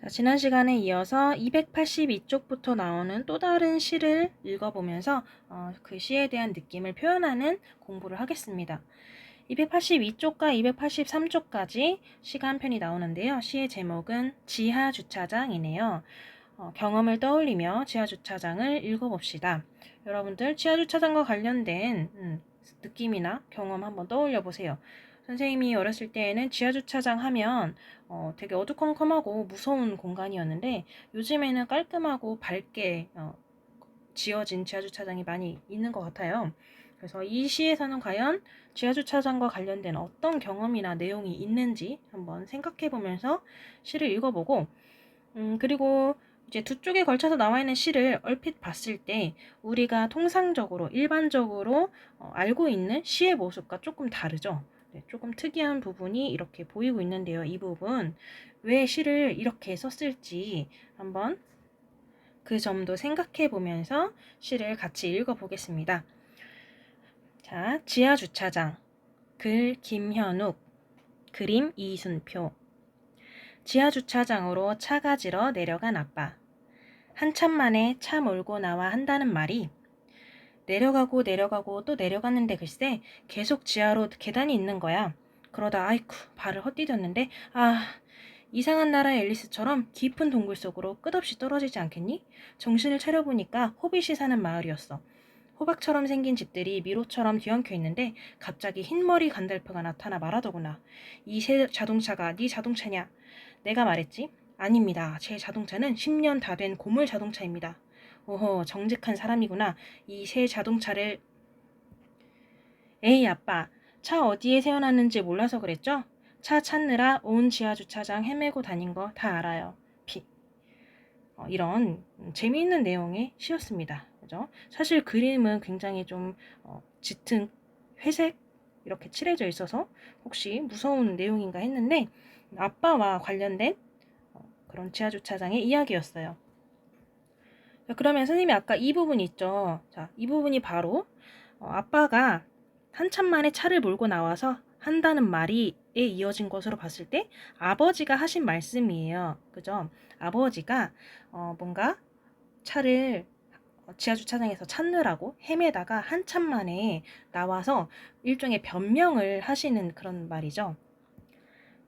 자, 지난 시간에 이어서 282쪽부터 나오는 또 다른 시를 읽어보면서 그 시에 대한 느낌을 표현하는 공부를 하겠습니다. 282쪽과 283쪽까지 시가 한 편이 나오는데요. 시의 제목은 지하주차장이네요. 경험을 떠올리며 지하주차장을 읽어봅시다. 여러분들 지하주차장과 관련된 느낌이나 경험 한번 떠올려 보세요. 선생님이 어렸을 때에는 지하주차장 하면 되게 어두컴컴하고 무서운 공간이었는데 요즘에는 깔끔하고 밝게 지어진 지하주차장이 많이 있는 것 같아요. 그래서 이 시에서는 과연 지하주차장과 관련된 어떤 경험이나 내용이 있는지 한번 생각해 보면서 시를 읽어보고 그리고 이제 두 쪽에 걸쳐서 나와 있는 시를 얼핏 봤을 때 우리가 통상적으로 일반적으로 알고 있는 시의 모습과 조금 다르죠. 네, 조금 특이한 부분이 이렇게 보이고 있는데요. 이 부분 왜 시를 이렇게 썼을지 한번 그 점도 생각해 보면서 시를 같이 읽어 보겠습니다. 자, 지하주차장 글 김현욱 그림 이순표 지하주차장으로 차가 지러 내려간 아빠. 한참 만에 차 몰고 나와 한다는 말이 내려가고 내려가고 또 내려갔는데 글쎄 계속 지하로 계단이 있는 거야. 그러다 아이쿠 발을 헛디뎠는데 이상한 나라의 앨리스처럼 깊은 동굴 속으로 끝없이 떨어지지 않겠니? 정신을 차려보니까 호빗이 사는 마을이었어. 호박처럼 생긴 집들이 미로처럼 뒤엉켜 있는데 갑자기 흰머리 간달프가 나타나 말하더구나. 이 새 자동차가 네 자동차냐? 내가 말했지. 아닙니다. 제 자동차는 10년 다 된 고물 자동차입니다. 오호, 정직한 사람이구나. 이 새 자동차를... 에이, 아빠. 차 어디에 세워놨는지 몰라서 그랬죠? 차 찾느라 온 지하주차장 헤매고 다닌 거 다 알아요. 이런 재미있는 내용의 시였습니다. 그죠? 사실 그림은 굉장히 좀 짙은 회색 이렇게 칠해져 있어서 혹시 무서운 내용인가 했는데 아빠와 관련된 그런 지하주차장의 이야기였어요. 그러면 선생님이 아까 이 부분 있죠. 자, 이 부분이 바로 아빠가 한참 만에 차를 몰고 나와서 한다는 말이에 이어진 것으로 봤을 때 아버지가 하신 말씀이에요. 그죠? 아버지가 뭔가 차를 지하주차장에서 찾느라고 헤매다가 한참 만에 나와서 일종의 변명을 하시는 그런 말이죠.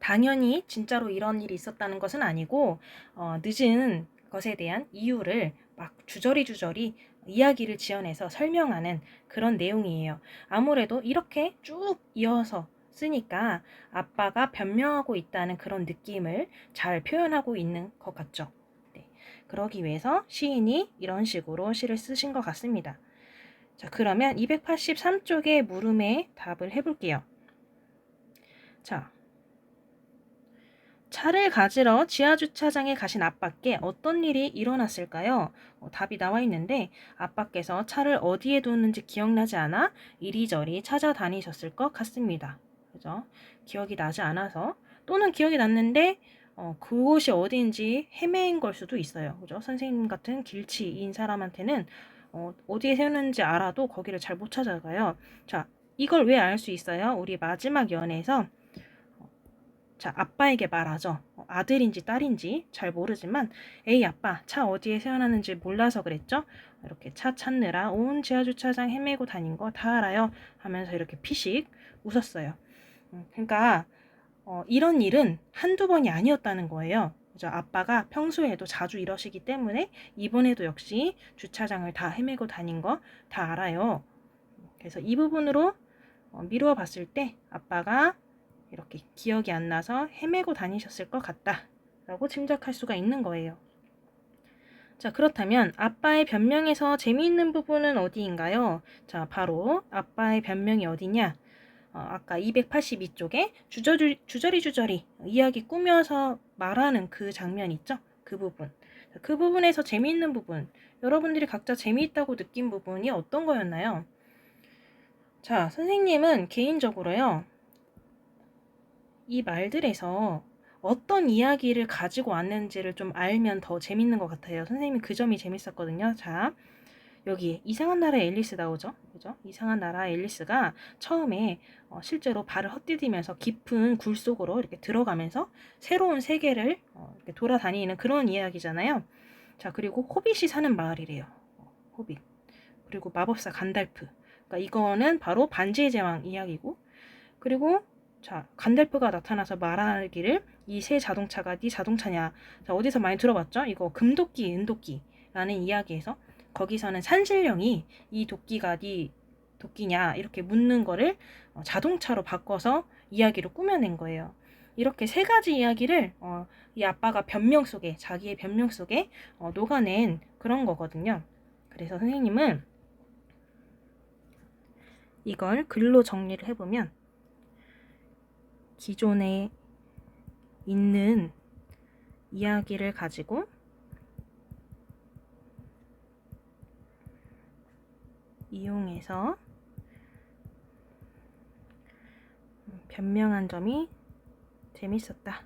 당연히 진짜로 이런 일이 있었다는 것은 아니고 늦은 것에 대한 이유를 막 주저리 이야기를 지어내서 설명하는 그런 내용이에요. 아무래도 이렇게 쭉 이어서 쓰니까 아빠가 변명하고 있다는 그런 느낌을 잘 표현하고 있는 것 같죠. 네. 그러기 위해서 시인이 이런 식으로 시를 쓰신 것 같습니다. 자, 그러면 283쪽의 물음에 답을 해볼게요. 자, 차를 가지러 지하주차장에 가신 아빠께 어떤 일이 일어났을까요? 답이 나와 있는데 아빠께서 차를 어디에 두었는지 기억나지 않아 이리저리 찾아다니셨을 것 같습니다. 그죠? 기억이 나지 않아서 또는 기억이 났는데 그곳이 어디인지 헤매인 걸 수도 있어요. 그죠? 선생님 같은 길치인 사람한테는 어디에 세웠는지 알아도 거기를 잘 못 찾아가요. 자, 이걸 왜 알 수 있어요? 우리 마지막 연에서 자, 아빠에게 말하죠. 아들인지 딸인지 잘 모르지만 에이 아빠 차 어디에 세워놨는지 몰라서 그랬죠? 이렇게 차 찾느라 온 지하주차장 헤매고 다닌 거 다 알아요 하면서 이렇게 피식 웃었어요. 그러니까 이런 일은 한두 번이 아니었다는 거예요. 그죠? 아빠가 평소에도 자주 이러시기 때문에 이번에도 역시 주차장을 다 헤매고 다닌 거 다 알아요. 그래서 이 부분으로 미루어 봤을 때 아빠가 이렇게 기억이 안 나서 헤매고 다니셨을 것 같다 라고 짐작할 수가 있는 거예요. 자, 그렇다면 아빠의 변명에서 재미있는 부분은 어디인가요? 자, 바로 아빠의 변명이 어디냐? 아까 282쪽에 주저리 이야기 꾸며서 말하는 그 장면 있죠? 그 부분. 그 부분에서 재미있는 부분, 여러분들이 각자 재미있다고 느낀 부분이 어떤 거였나요? 자, 선생님은 개인적으로요. 이 말들에서 어떤 이야기를 가지고 왔는지를 좀 알면 더 재밌는 것 같아요. 선생님이 그 점이 재밌었거든요. 자, 여기에 이상한 나라의 앨리스 나오죠. 그죠? 이상한 나라 앨리스가 처음에 실제로 발을 헛디디면서 깊은 굴 속으로 이렇게 들어가면서 새로운 세계를 이렇게 돌아다니는 그런 이야기잖아요. 자, 그리고 호빗이 사는 마을이래요. 호빗. 그리고 마법사 간달프. 그러니까 이거는 바로 반지의 제왕 이야기고, 그리고 자, 간달프가 나타나서 말하기를 이 새 자동차가 네 자동차냐. 자, 어디서 많이 들어봤죠? 이거 금도끼, 은도끼라는 이야기에서 거기서는 산신령이 이 도끼가 네 도끼냐 이렇게 묻는 거를 자동차로 바꿔서 이야기로 꾸며낸 거예요. 이렇게 세 가지 이야기를 이 아빠가 변명 속에 자기의 변명 속에 녹아낸 그런 거거든요. 그래서 선생님은 이걸 글로 정리를 해보면 기존에 있는 이야기를 가지고 이용해서 변명한 점이 재밌었다.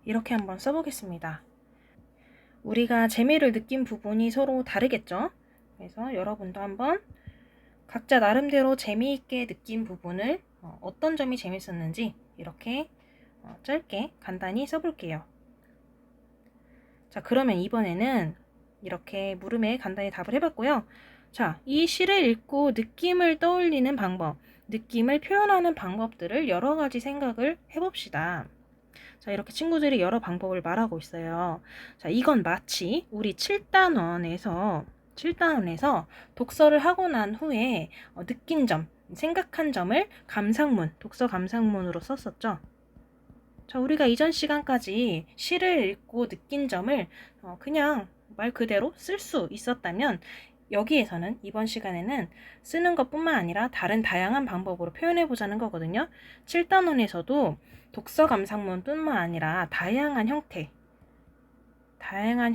이렇게 한번 써보겠습니다. 우리가 재미를 느낀 부분이 서로 다르겠죠? 그래서 여러분도 한번 각자 나름대로 재미있게 느낀 부분을 어떤 점이 재밌었는지 이렇게 짧게 간단히 써볼게요. 자, 그러면 이번에는 이렇게 물음에 간단히 답을 해봤고요. 자, 이 시를 읽고 느낌을 떠올리는 방법, 느낌을 표현하는 방법들을 여러 가지 생각을 해봅시다. 자, 이렇게 친구들이 여러 방법을 말하고 있어요. 자, 이건 마치 우리 7단원에서 독서를 하고 난 후에 느낀 점, 생각한 점을 감상문, 독서 감상문으로 썼었죠. 자, 우리가 이전 시간까지 시를 읽고 느낀 점을 그냥 말 그대로 쓸 수 있었다면 여기에서는 이번 시간에는 쓰는 것뿐만 아니라 다른 다양한 방법으로 표현해 보자는 거거든요. 7단원에서도 독서 감상문뿐만 아니라 다양한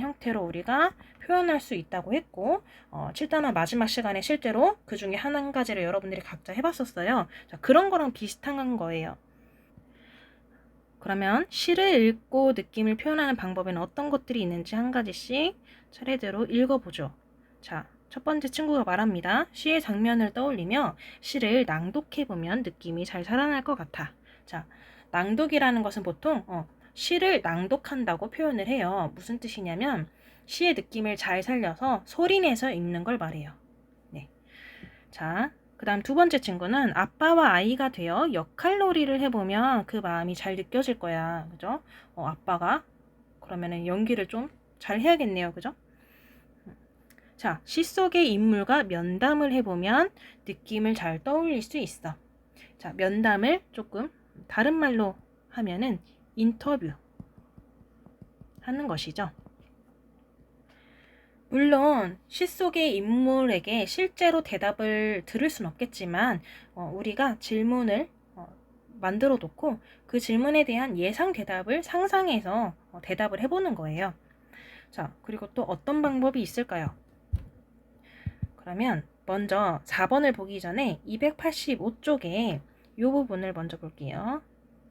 형태로 우리가 표현할 수 있다고 했고 7단원 마지막 시간에 실제로 그 중에 한 가지를 여러분들이 각자 해봤었어요. 자, 그런 거랑 비슷한 거예요. 그러면 시를 읽고 느낌을 표현하는 방법에는 어떤 것들이 있는지 한 가지씩 차례대로 읽어보죠. 자, 첫 번째 친구가 말합니다. 시의 장면을 떠올리며 시를 낭독해보면 느낌이 잘 살아날 것 같아. 자, 낭독이라는 것은 보통 시를 낭독한다고 표현을 해요. 무슨 뜻이냐면 시의 느낌을 잘 살려서 소리내서 읽는 걸 말해요. 네. 자, 그 다음 두 번째 친구는 아빠와 아이가 되어 역할놀이를 해보면 그 마음이 잘 느껴질 거야. 그죠? 아빠가 그러면은 연기를 좀 잘 해야겠네요. 그죠? 자, 시 속의 인물과 면담을 해보면 느낌을 잘 떠올릴 수 있어. 자, 면담을 조금 다른 말로 하면은 인터뷰 하는 것이죠. 물론 시 속의 인물에게 실제로 대답을 들을 순 없겠지만 우리가 질문을 만들어 놓고 그 질문에 대한 예상 대답을 상상해서 대답을 해보는 거예요. 자, 그리고 또 어떤 방법이 있을까요? 그러면 먼저 4번을 보기 전에 285쪽에 이 부분을 먼저 볼게요.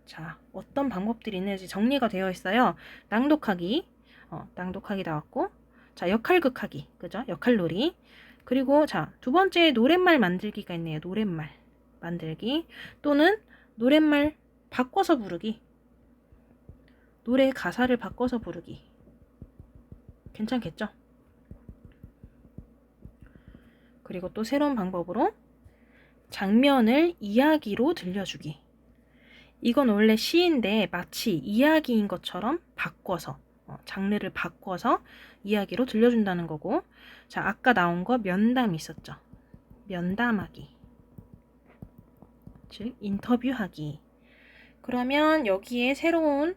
자, 어떤 방법들이 있는지 정리가 되어 있어요. 낭독하기 나왔고, 자, 역할극하기, 그죠? 역할놀이. 그리고 자, 두 번째 노랫말 만들기가 있네요. 노랫말 만들기 또는 노랫말 바꿔서 부르기. 노래 가사를 바꿔서 부르기. 괜찮겠죠? 그리고 또 새로운 방법으로 장면을 이야기로 들려주기. 이건 원래 시인데 마치 이야기인 것처럼 바꿔서 장르를 바꿔서 이야기로 들려준다는 거고, 자, 아까 나온 거 면담 있었죠. 면담하기, 즉 인터뷰하기. 그러면 여기에 새로운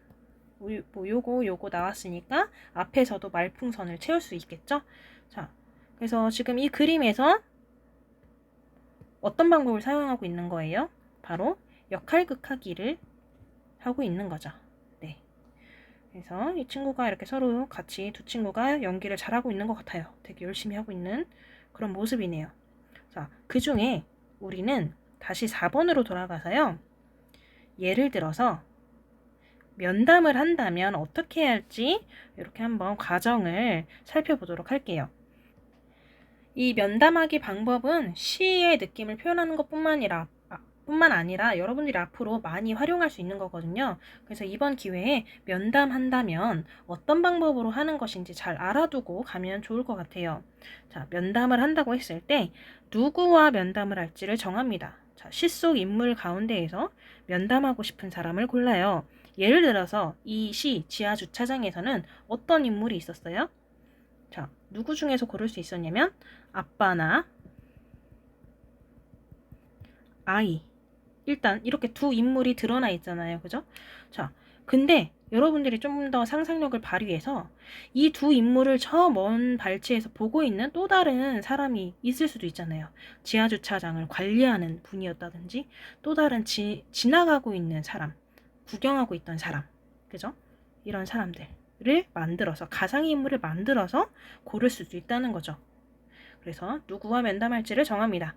뭐 요거 나왔으니까 앞에서도 말풍선을 채울 수 있겠죠. 자, 그래서 지금 이 그림에서 어떤 방법을 사용하고 있는 거예요? 바로 역할극하기를 하고 있는 거죠. 네. 그래서 이 친구가 이렇게 서로 같이 두 친구가 연기를 잘하고 있는 것 같아요. 되게 열심히 하고 있는 그런 모습이네요. 자, 그 중에 우리는 다시 4번으로 돌아가서요. 예를 들어서 면담을 한다면 어떻게 해야 할지 이렇게 한번 과정을 살펴보도록 할게요. 이 면담하기 방법은 시의 느낌을 표현하는 뿐만 아니라 여러분들이 앞으로 많이 활용할 수 있는 거거든요. 그래서 이번 기회에 면담한다면 어떤 방법으로 하는 것인지 잘 알아두고 가면 좋을 것 같아요. 자, 면담을 한다고 했을 때 누구와 면담을 할지를 정합니다. 자, 시 속 인물 가운데에서 면담하고 싶은 사람을 골라요. 예를 들어서 이 시 지하 주차장에서는 어떤 인물이 있었어요? 자, 누구 중에서 고를 수 있었냐면 아빠나 아이. 일단 이렇게 두 인물이 드러나 있잖아요. 그죠? 자, 근데 여러분들이 좀 더 상상력을 발휘해서 이 두 인물을 저 먼 발치에서 보고 있는 또 다른 사람이 있을 수도 있잖아요. 지하주차장을 관리하는 분이었다든지 또 다른 지나가고 있는 사람, 구경하고 있던 사람. 그죠? 이런 사람들을 만들어서 가상인물을 만들어서 고를 수도 있다는 거죠. 그래서 누구와 면담할지를 정합니다.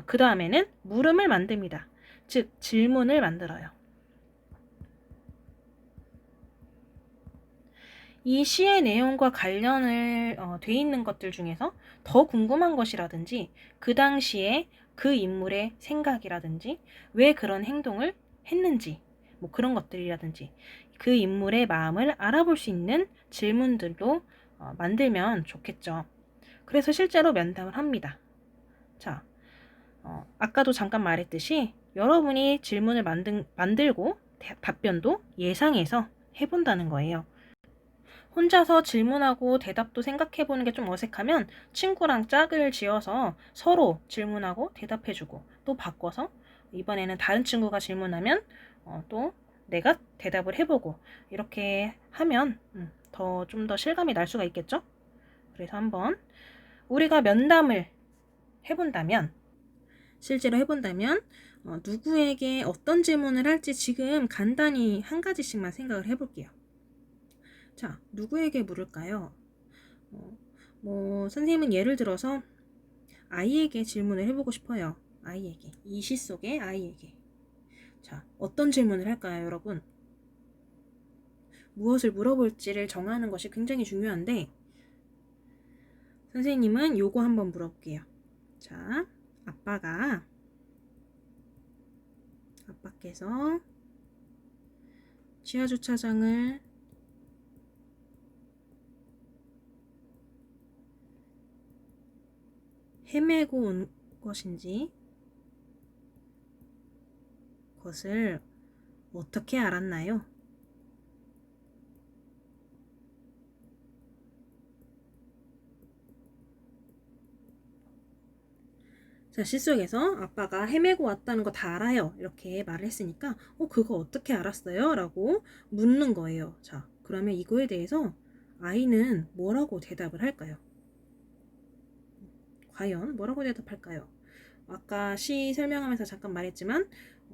그 다음에는 물음을 만듭니다. 즉 질문을 만들어요. 이 시의 내용과 관련을 돼 있는 것들 중에서 더 궁금한 것이라든지 그 당시에 그 인물의 생각이라든지 왜 그런 행동을 했는지 뭐 그런 것들이라든지 그 인물의 마음을 알아볼 수 있는 질문들로 만들면 좋겠죠. 그래서 실제로 면담을 합니다. 자, 아까도 잠깐 말했듯이 여러분이 질문을 만들고 답변도 예상해서 해본다는 거예요. 혼자서 질문하고 대답도 생각해보는 게 좀 어색하면 친구랑 짝을 지어서 서로 질문하고 대답해주고 또 바꿔서 이번에는 다른 친구가 질문하면 또 내가 대답을 해보고 이렇게 하면 좀 더 실감이 날 수가 있겠죠? 그래서 한번 우리가 면담을 해본다면 실제로 해본다면 누구에게 어떤 질문을 할지 지금 간단히 한 가지씩만 생각을 해볼게요. 자, 누구에게 물을까요? 선생님은 예를 들어서 아이에게 질문을 해보고 싶어요. 아이에게. 이 시 속의 아이에게. 자, 어떤 질문을 할까요, 여러분? 무엇을 물어볼지를 정하는 것이 굉장히 중요한데 선생님은 요거 한번 물어볼게요. 자, 아빠께서 지하주차장을 헤매고 온 것인지 그것을 어떻게 알았나요? 자, 시 속에서 아빠가 헤매고 왔다는 거 다 알아요. 이렇게 말을 했으니까 그거 어떻게 알았어요? 라고 묻는 거예요. 자, 그러면 이거에 대해서 아이는 뭐라고 대답을 할까요? 과연 뭐라고 대답할까요? 아까 시 설명하면서 잠깐 말했지만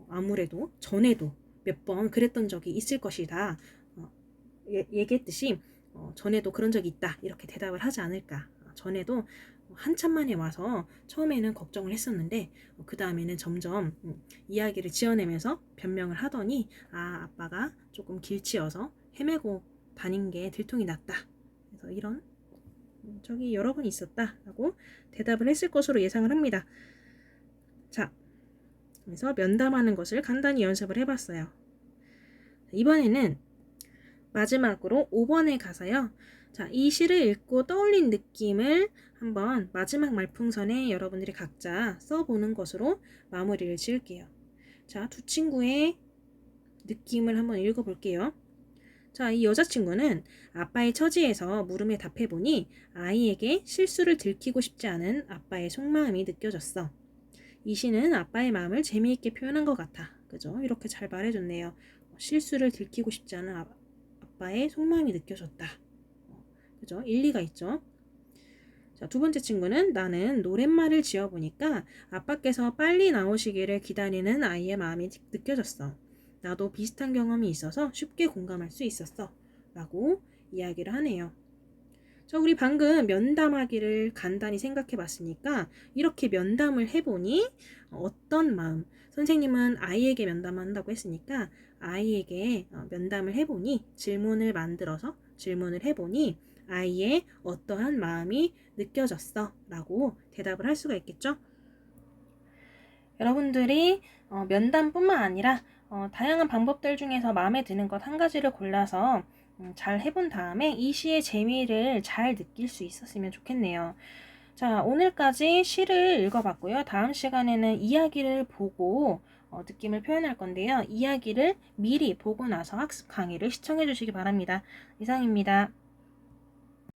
아무래도 전에도 몇 번 그랬던 적이 있을 것이다. 얘기했듯이 전에도 그런 적이 있다. 이렇게 대답을 하지 않을까. 전에도 한참 만에 와서 처음에는 걱정을 했었는데 그 다음에는 점점 이야기를 지어내면서 변명을 하더니 아빠가 조금 길치여서 헤매고 다닌 게 들통이 났다. 그래서 이런 적이 여러 번 있었다 라고 대답을 했을 것으로 예상을 합니다. 자, 그래서 면담하는 것을 간단히 연습을 해봤어요. 이번에는 마지막으로 5번에 가서요. 자, 이 시를 읽고 떠올린 느낌을 한번 마지막 말풍선에 여러분들이 각자 써보는 것으로 마무리를 지을게요. 자, 두 친구의 느낌을 한번 읽어볼게요. 자, 이 여자친구는 아빠의 처지에서 물음에 답해보니 아이에게 실수를 들키고 싶지 않은 아빠의 속마음이 느껴졌어. 이 시는 아빠의 마음을 재미있게 표현한 것 같아. 그죠? 이렇게 잘 말해줬네요. 실수를 들키고 싶지 않은 아빠의 속마음이 느껴졌다. 그죠? 일리가 있죠? 자, 두 번째 친구는 나는 노랫말을 지어보니까 아빠께서 빨리 나오시기를 기다리는 아이의 마음이 느껴졌어. 나도 비슷한 경험이 있어서 쉽게 공감할 수 있었어. 라고 이야기를 하네요. 자, 우리 방금 면담하기를 간단히 생각해 봤으니까 이렇게 면담을 해보니 어떤 마음, 선생님은 아이에게 면담한다고 했으니까 아이에게 면담을 해보니 질문을 만들어서 질문을 해보니 아이의 어떠한 마음이 느껴졌어 라고 대답을 할 수가 있겠죠. 여러분들이 면담뿐만 아니라 다양한 방법들 중에서 마음에 드는 것 한 가지를 골라서 잘 해본 다음에 이 시의 재미를 잘 느낄 수 있었으면 좋겠네요. 자, 오늘까지 시를 읽어봤고요. 다음 시간에는 이야기를 보고 느낌을 표현할 건데요. 이야기를 미리 보고 나서 학습 강의를 시청해 주시기 바랍니다. 이상입니다.